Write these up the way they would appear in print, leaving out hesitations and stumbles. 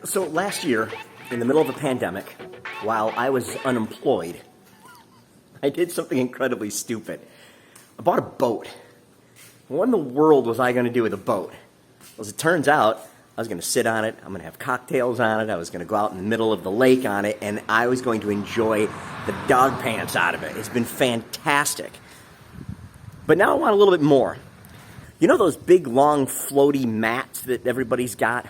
So last year, in the middle of a pandemic, while I was unemployed, I did something incredibly stupid. I bought a boat. What in the world was I going to do with a boat? Well, as it turns out, I was going to sit on it, I'm going to have cocktails on it, I was going to go out in the middle of the lake on it, and I was going to enjoy the dog pants out of it. It's been fantastic. But now I want a little bit more. You know those big, long, floaty mats that everybody's got?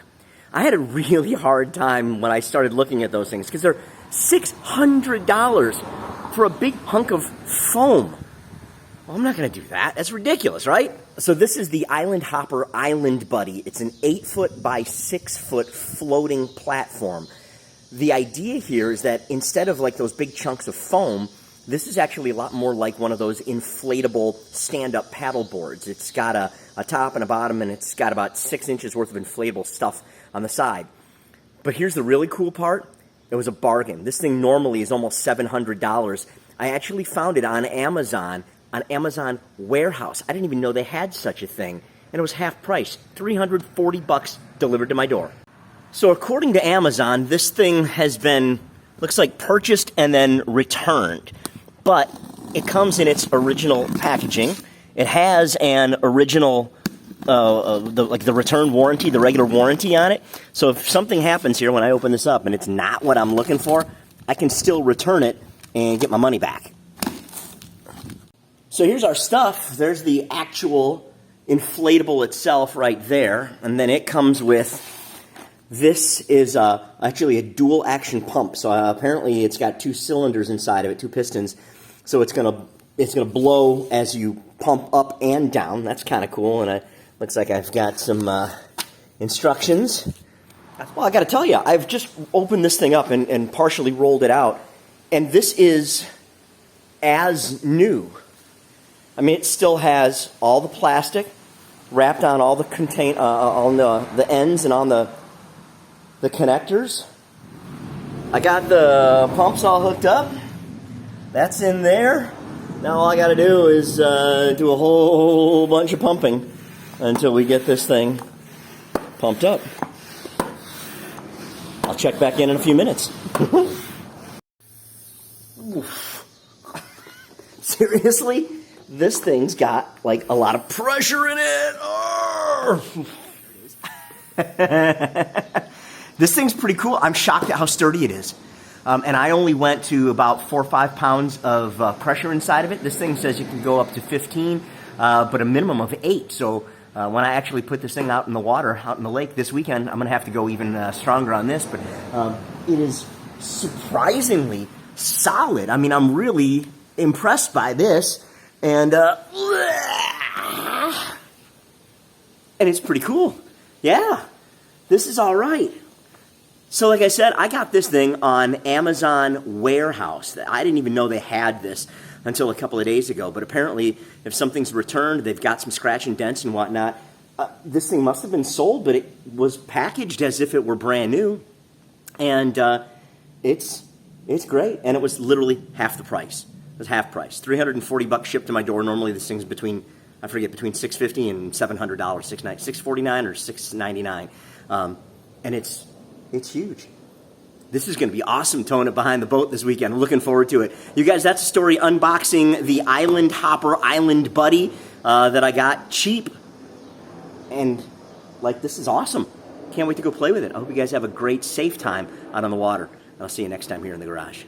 I had a really hard time when I started looking at those things because they're $600 for a big hunk of foam. Well, I'm not going to do that. That's ridiculous, right? So this is the Island Hopper Island Buddy. It's an 8-foot by 6-foot floating platform. The idea here is that instead of like those big chunks of foam, this is actually a lot more like one of those inflatable stand-up paddle boards. It's got a top and a bottom, and it's got about 6 inches worth of inflatable stuff on the side. But here's the really cool part. It was a bargain. This thing normally is almost $700. I actually found it on Amazon Warehouse. I didn't even know they had such a thing. And it was half price, $340 delivered to my door. So according to Amazon, this thing has been, looks like purchased and then returned. But it comes in its original packaging. It has an original the return warranty, the regular warranty on it. So if something happens here when I open this up and it's not what I'm looking for, I can still return it and get my money back. So here's our stuff. There's the actual inflatable itself right there. And then it comes with, this is actually a dual action pump. So apparently it's got 2 cylinders inside of it, 2 pistons. So it's gonna blow as you pump up and down. That's kind of cool. And looks like I've got some instructions. Well, I got to tell you, I've just opened this thing up and partially rolled it out, and this is as new. I mean, it still has all the plastic wrapped on all the on the ends and on the connectors. I got the pumps all hooked up. That's in there. Now all I got to do is do a whole bunch of pumping until we get this thing pumped up. I'll check back in a few minutes. Seriously? This thing's got like a lot of pressure in it. This thing's pretty cool. I'm shocked at how sturdy it is. And I only went to about 4 or 5 pounds of pressure inside of it. This thing says you can go up to 15, but a minimum of 8. So when I actually put this thing out in the water, out in the lake this weekend, I'm going to have to go even stronger on this. But it is surprisingly solid. I mean, I'm really impressed by this. And it's pretty cool. Yeah, this is all right. So like I said, I got this thing on Amazon Warehouse. I didn't even know they had this until a couple of days ago. But apparently, if something's returned, they've got some scratch and dents and whatnot. This thing must have been sold, but it was packaged as if it were brand new. And it's great. And it was literally half the price. It was half price. $340 shipped to my door. Normally this thing's between $650 and $700, $649 or $699. And it's huge. This is going to be awesome towing it behind the boat this weekend. I'm looking forward to it. You guys, that's a story unboxing the Island Hopper Island Buddy that I got cheap. And, like, this is awesome. Can't wait to go play with it. I hope you guys have a great, safe time out on the water. I'll see you next time here in the garage.